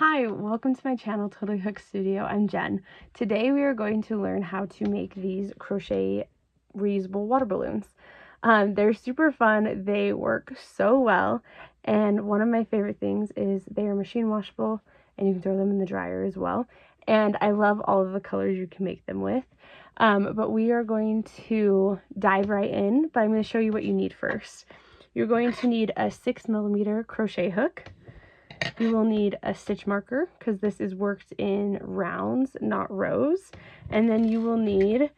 Hi, welcome to my channel, Totally Hook Studio. I'm Jen. Today we are going to learn how to make these crochet reusable water balloons. They're super fun, they work so well, and one of my favorite things is they are machine washable and you can throw them in the dryer as well. And I love all of the colors you can make them with. But we are going to dive right in, but I'm going to show you what you need first. You're going to need a 6mm crochet hook. You will need a stitch marker because this is worked in rounds, not rows. And then you will need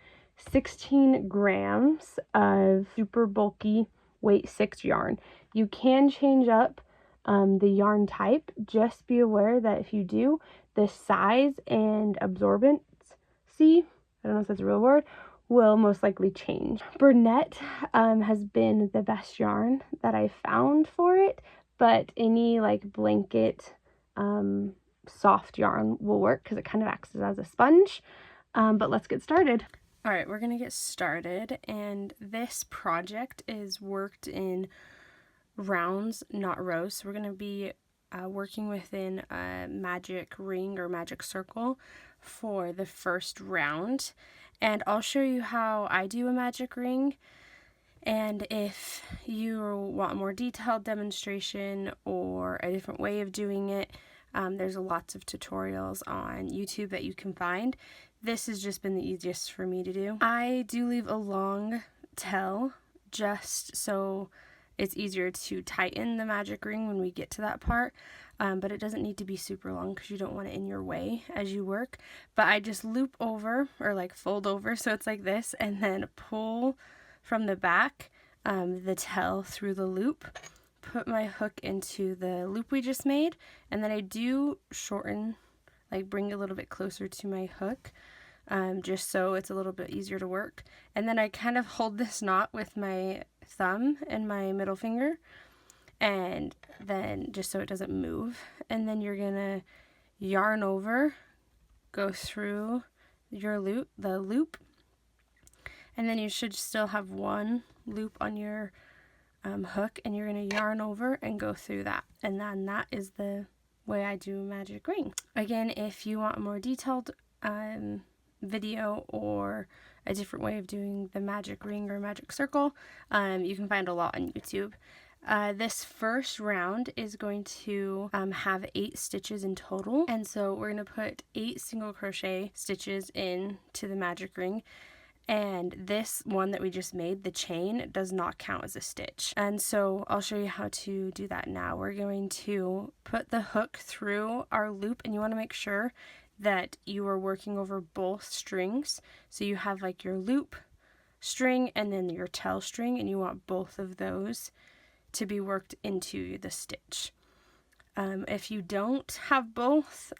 16 grams of super bulky weight 6 yarn. You can change up the yarn type. Just be aware that if you do, the size and absorbency, I don't know if that's a real word, will most likely change. Burnette has been the best yarn that I found for it, but any like blanket soft yarn will work because it kind of acts as a sponge. But let's get started. All right, we're gonna get started, and this project is worked in rounds, not rows. So we're gonna be working within a magic ring or magic circle for the first round, and I'll show you how I do a magic ring. And if you want a more detailed demonstration or a different way of doing it, there's lots of tutorials on YouTube that you can find. This has just been the easiest for me to do. I do leave a long tail just so it's easier to tighten the magic ring when we get to that part, but it doesn't need to be super long because you don't want it in your way as you work. But I just loop over, or like fold over, so it's like this, and then pull from the back the tail through the loop, put my hook into the loop we just made, and then I do shorten, like bring it a little bit closer to my hook, just so it's a little bit easier to work. And then I kind of hold this knot with my thumb and my middle finger, and then just so it doesn't move. And then you're gonna yarn over, go through your loop, and then you should still have one loop on your hook, and you're going to yarn over and go through that. And then that is the way I do a magic ring. Again, if you want a more detailed video or a different way of doing the magic ring or magic circle, you can find a lot on YouTube. This first round is going to have 8 stitches in total, and so we're going to put 8 single crochet stitches into the magic ring. And this one that we just made, the chain, does not count as a stitch. And so I'll show you how to do that now. We're going to put the hook through our loop, and you want to make sure that you are working over both strings. So you have like your loop string and then your tail string, and you want both of those to be worked into the stitch. If you don't have both,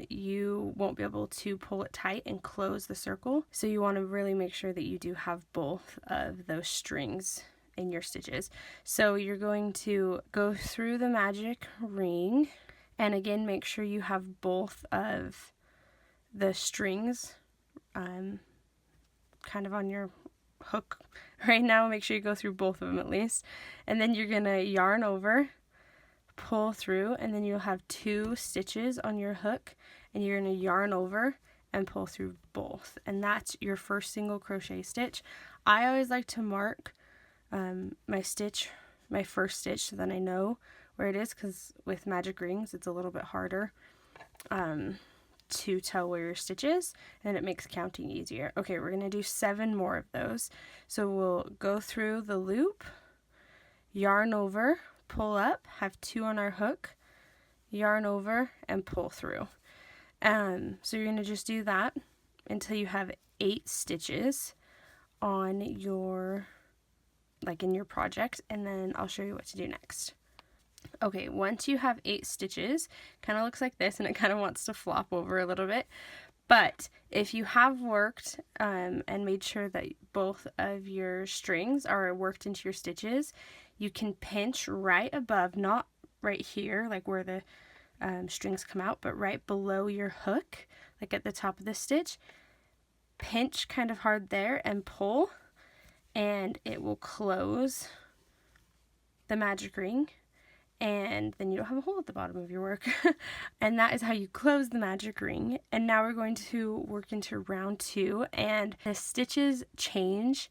you won't be able to pull it tight and close the circle. So you want to really make sure that you do have both of those strings in your stitches. So you're going to go through the magic ring, and again, make sure you have both of the strings kind of on your hook right now. Make sure you go through both of them at least. And then you're going to yarn over, pull through, and then you'll have 2 stitches on your hook, and you're going to yarn over and pull through both, and that's your first single crochet stitch. I always like to mark my first stitch, so then I know where it is, because with magic rings it's a little bit harder to tell where your stitch is, and it makes counting easier. Okay, we're going to do 7 more of those. So we'll go through the loop, yarn over, pull up, have 2 on our hook, yarn over, and pull through. So you're going to just do that until you have 8 stitches on your, like in your project, and then I'll show you what to do next. Okay, once you have 8 stitches, kind of looks like this, and it kind of wants to flop over a little bit. But if you have worked and made sure that both of your strings are worked into your stitches, you can pinch right above, not right here, like where the strings come out, but right below your hook, like at the top of the stitch. Pinch kind of hard there and pull, and it will close the magic ring. and then you don't have a hole at the bottom of your work. And that is how you close the magic ring. And now we're going to work into round 2, and the stitches change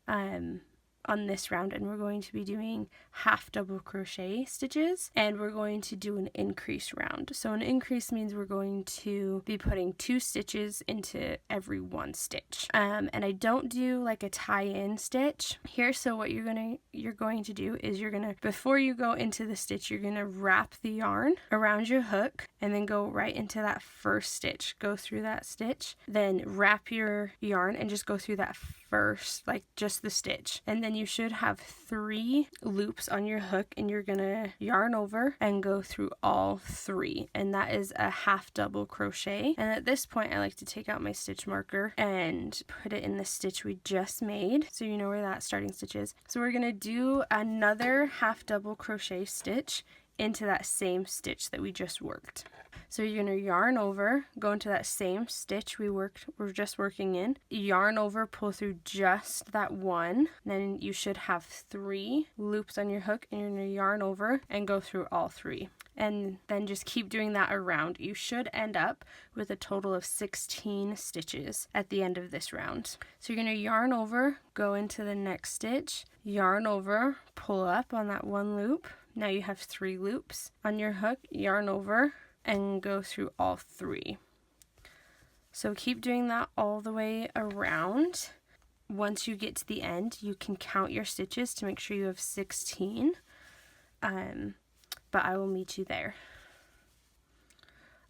on this round, and we're going to be doing half double crochet stitches, and we're going to do an increase round. So an increase means we're going to be putting 2 stitches into every 1 stitch. And I don't do like a tie-in stitch here. So what you're going to do is before you go into the stitch, you're gonna wrap the yarn around your hook and then go right into that first stitch. Go through that stitch, then wrap your yarn and just go through that first, like just the stitch. And then you should have 3 loops on your hook, and you're gonna yarn over and go through all 3, and that is a half double crochet. And at this point I like to take out my stitch marker and put it in the stitch we just made, so you know where that starting stitch is. So we're gonna do another half double crochet stitch into that same stitch that we just worked. So you're going to yarn over, go into that same stitch we're just working in, yarn over, pull through just that one, then you should have 3 loops on your hook, and you're going to yarn over and go through all 3. And then just keep doing that around. You should end up with a total of 16 stitches at the end of this round. So you're going to yarn over, go into the next stitch, yarn over, pull up on that 1 loop. Now you have 3 loops on your hook, yarn over, and go through all 3. So keep doing that all the way around. Once you get to the end, you can count your stitches to make sure you have 16. But I will meet you there.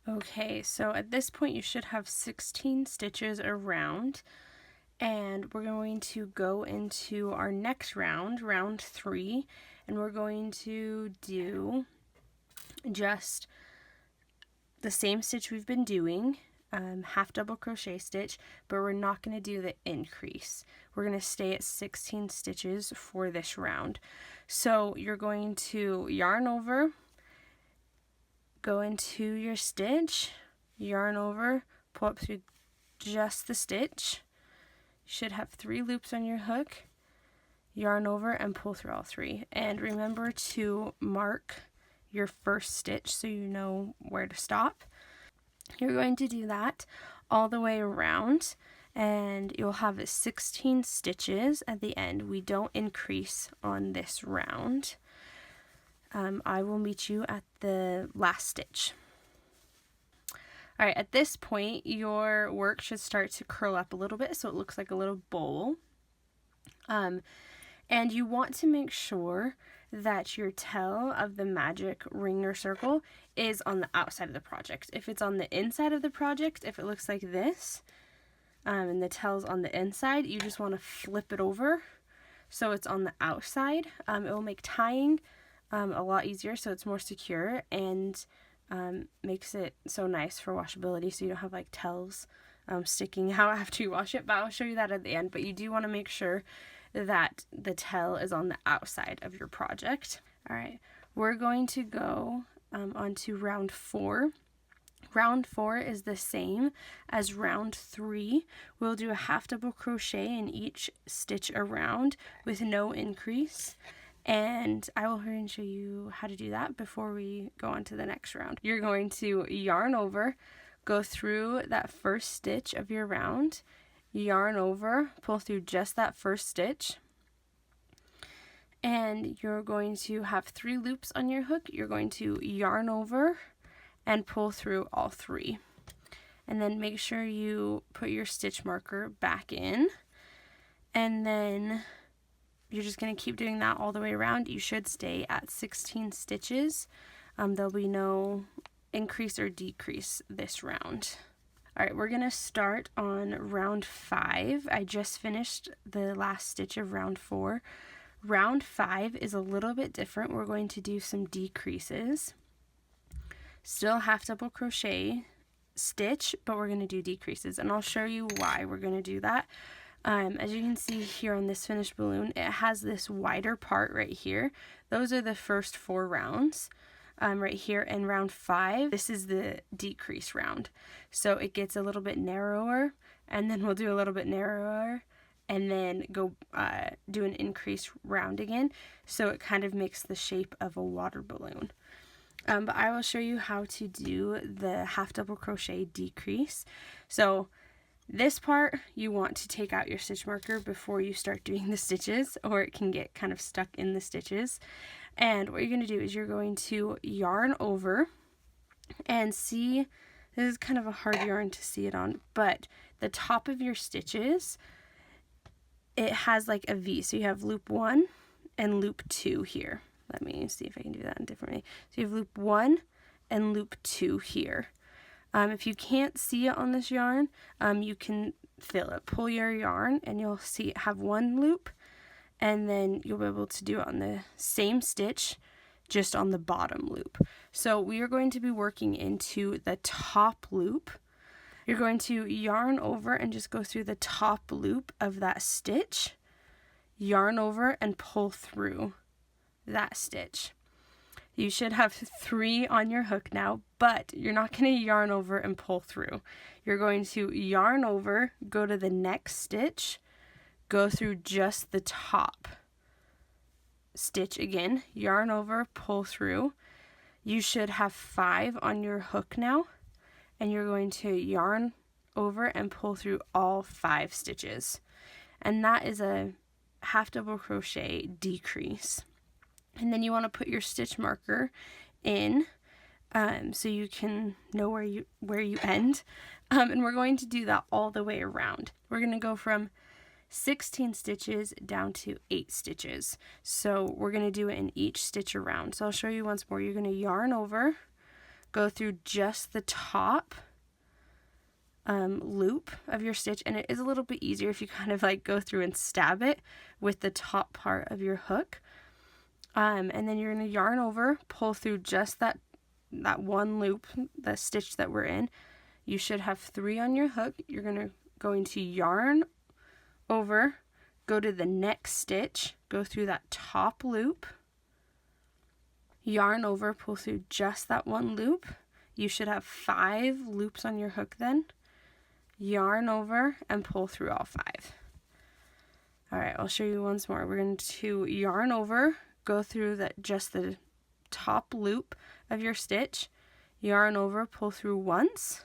Okay, so at this point you should have 16 stitches around, and we're going to go into our next round, round 3, and we're going to do just the same stitch we've been doing, half double crochet stitch, but we're not going to do the increase. We're going to stay at 16 stitches for this round. So you're going to yarn over, go into your stitch, yarn over, pull up through just the stitch. You should have 3 loops on your hook, yarn over and pull through all 3. And remember to mark your first stitch so you know where to stop. You're going to do that all the way around, and you'll have 16 stitches at the end. We don't increase on this round. I will meet you at the last stitch. Alright, at this point your work should start to curl up a little bit so it looks like a little bowl. And you want to make sure that your tail of the magic ring or circle is on the outside of the project. If it's on the inside of the project, if it looks like this, and the tail's on the inside, you just want to flip it over so it's on the outside. It will make tying a lot easier, so it's more secure, and makes it so nice for washability, so you don't have like tails sticking out after you wash it. But I'll show you that at the end. But you do want to make sure that the tail is on the outside of your project. Alright, we're going to go on to round 4. Round 4 is the same as round 3. We'll do a half double crochet in each stitch around with no increase. And I will hurry and show you how to do that before we go on to the next round. You're going to yarn over, go through that first stitch of your round, yarn over, pull through just that first stitch, and you're going to have 3 loops on your hook. You're going to yarn over and pull through all 3, and then make sure you put your stitch marker back in, and then you're just going to keep doing that all the way around. You should stay at 16 stitches. There'll be no increase or decrease this round. Alright, we're going to start on round 5. I just finished the last stitch of round 4. Round 5 is a little bit different. We're going to do some decreases. Still half double crochet stitch, but we're going to do decreases, and I'll show you why we're going to do that. As you can see here on this finished balloon, it has this wider part right here. Those are the first 4 rounds. Right here in round 5, this is the decrease round. So it gets a little bit narrower, and then we'll do a little bit narrower, and then go do an increase round again, so it kind of makes the shape of a water balloon. But I will show you how to do the half double crochet decrease. So this part, you want to take out your stitch marker before you start doing the stitches, or it can get kind of stuck in the stitches. And what you're going to do is you're going to yarn over and see, this is kind of a hard yarn to see it on, but the top of your stitches, it has like a V. So you have loop 1 and loop 2 here. Let me see if I can do that in a different way. So you have loop 1 and loop 2 here. If you can't see it on this yarn, you can fill it. Pull your yarn and you'll see it have one loop, and then you'll be able to do it on the same stitch, just on the bottom loop. So we are going to be working into the top loop. You're going to yarn over and just go through the top loop of that stitch, yarn over and pull through that stitch. You should have 3 on your hook now, but you're not going to yarn over and pull through. You're going to yarn over, go to the next stitch, go through just the top stitch again, yarn over, pull through. You should have 5 on your hook now, and you're going to yarn over and pull through all 5 stitches. And that is a half double crochet decrease. And then you want to put your stitch marker in so you can know where you end. And we're going to do that all the way around. We're going to go from 16 stitches down to 8 stitches. So we're going to do it in each stitch around. So I'll show you once more. You're going to yarn over, go through just the top loop of your stitch, and it is a little bit easier if you kind of like go through and stab it with the top part of your hook. And then you're going to yarn over, pull through just that one loop, the stitch that we're in. You should have 3 on your hook. You're going to yarn over, go to the next stitch, go through that top loop, yarn over, pull through just that one loop. You should have 5 loops on your hook then. Yarn over and pull through all 5. All right, I'll show you once more. We're going to yarn over, go through just the top loop of your stitch, yarn over, pull through once,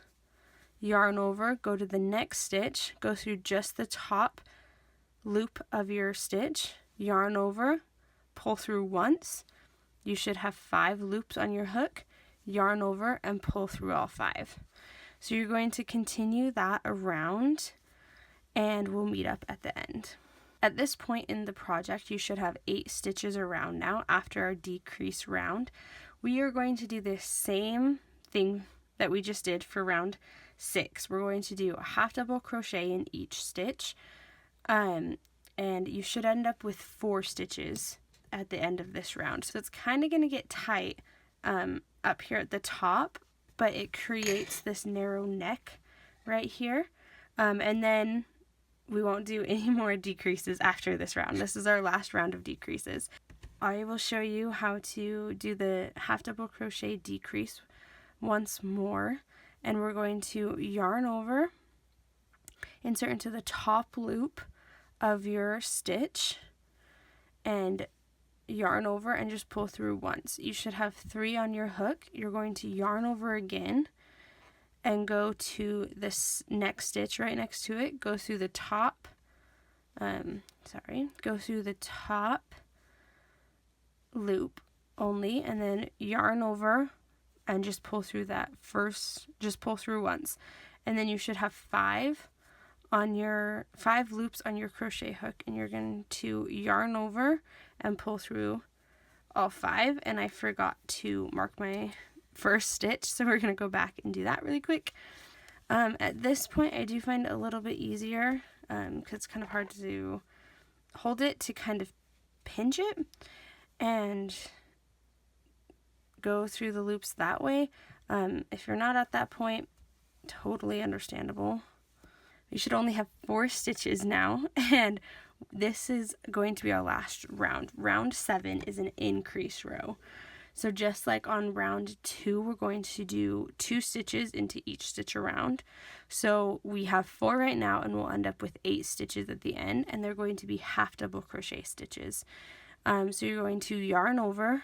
yarn over, go to the next stitch, go through just the top loop of your stitch, yarn over, pull through once. You should have 5 loops on your hook, yarn over and pull through all 5. So you're going to continue that around, and we'll meet up at the end. At this point in the project, you should have 8 stitches around now after our decrease round. We are going to do the same thing that we just did for round 6. We're going to do a half double crochet in each stitch, and you should end up with 4 stitches at the end of this round. So it's kind of going to get tight up here at the top, but it creates this narrow neck right here, and then we won't do any more decreases after this round. This is our last round of decreases. I will show you how to do the half double crochet decrease once more, and we're going to yarn over, insert into the top loop of your stitch, and yarn over and just pull through once. You should have 3 on your hook. You're going to yarn over again and go to this next stitch right next to it, go through the top, go through the top loop only, and then yarn over and just pull through that just pull through once. And then you should have 5 loops on your crochet hook, and you're going to yarn over and pull through all 5. And I forgot to mark my first stitch, so we're going to go back and do that really quick. At this point, I do find it a little bit easier because it's kind of hard to hold it to kind of pinch it and go through the loops that way. If you're not at that point, totally understandable. You should only have 4 stitches now, and this is going to be our last round. Round 7 is an increase row. So just like on round 2, we're going to do 2 stitches into each stitch around. So we have 4 right now, and we'll end up with 8 stitches at the end, and they're going to be half double crochet stitches. So you're going to yarn over,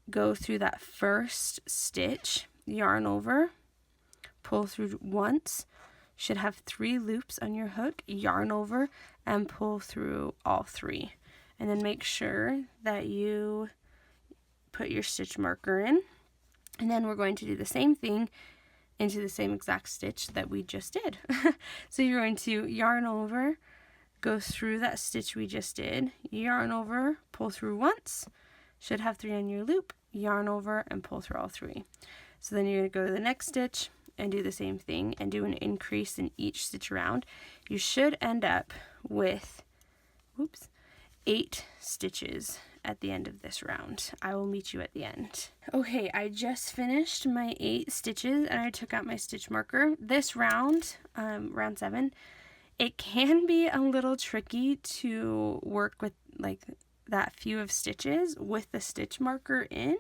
go through that first stitch, yarn over, pull through once, should have 3 loops on your hook, yarn over, and pull through all 3. And then make sure that you put your stitch marker in. And then we're going to do the same thing into the same exact stitch that we just did. So you're going to yarn over, go through that stitch we just did, yarn over, pull through once, should have 3 on your loop, yarn over, and pull through all 3. So then you're going to go to the next stitch and do the same thing and do an increase in each stitch around. You should end up with 8 stitches at the end of this round. I will meet you at the end. Okay, I just finished my 8 stitches and I took out my stitch marker. This round, round 7, it can be a little tricky to work with like that few of stitches with the stitch marker in.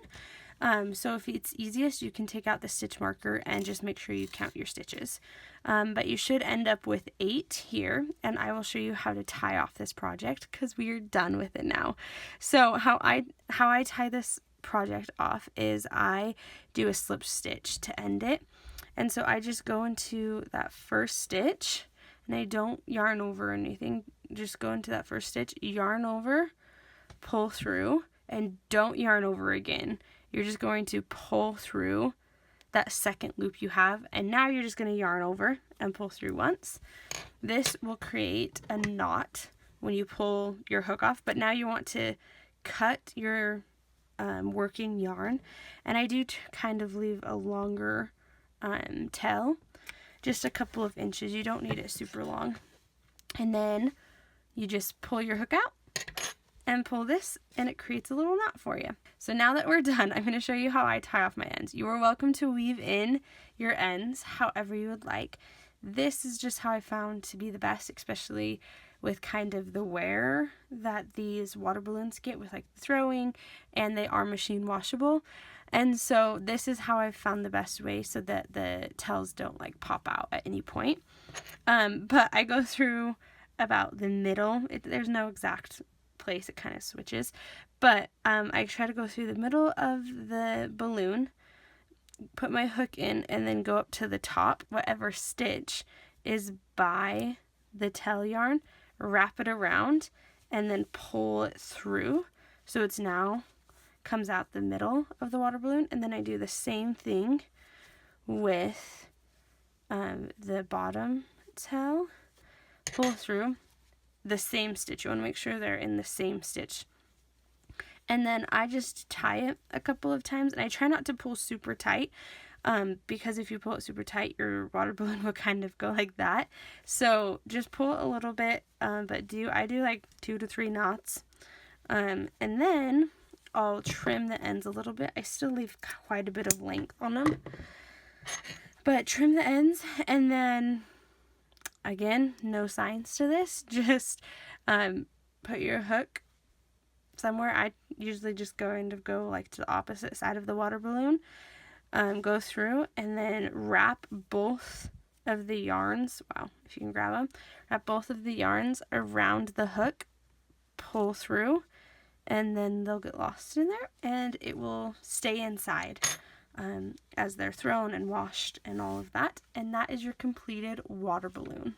So if it's easiest, you can take out the stitch marker and just make sure you count your stitches. But you should end up with 8 here, and I will show you how to tie off this project because we are done with it now. So how I tie this project off is I do a slip stitch to end it. And so I just go into that first stitch, and I don't yarn over anything. Just go into that first stitch, yarn over, pull through, and don't yarn over again. You're just going to pull through that second loop you have, and now you're just going to yarn over and pull through once. This will create a knot when you pull your hook off, but now you want to cut your working yarn, and I do kind of leave a longer tail, just a couple of inches. You don't need it super long. And then you just pull your hook out and pull this, and it creates a little knot for you. So now that we're done, I'm going to show you how I tie off my ends. You are welcome to weave in your ends however you would like. This is just how I found to be the best, especially with kind of the wear that these water balloons get with like throwing, and they are machine washable. And so this is how I've found the best way so that the tails don't like pop out at any point. But I go through about the middle. There's no exact place, it kind of switches, but I try to go through the middle of the balloon, put my hook in, and then go up to the top, whatever stitch is by the tail yarn, wrap it around, and then pull it through so it's now comes out the middle of the water balloon. And then I do the same thing with the bottom tail, pull through the same stitch. You want to make sure they're in the same stitch. And then I just tie it a couple of times, and I try not to pull super tight because if you pull it super tight, your water balloon will kind of go like that. So just pull a little bit, but I do like 2 to 3 knots. And then I'll trim the ends a little bit. I still leave quite a bit of length on them, but trim the ends, and then again, no science to this, just put your hook somewhere. I usually just go like to the opposite side of the water balloon, go through, and then wrap both of the yarns, if you can grab them, wrap both of the yarns around the hook, pull through, and then they'll get lost in there, and it will stay inside as they're thrown and washed and all of that. And that is your completed water balloon.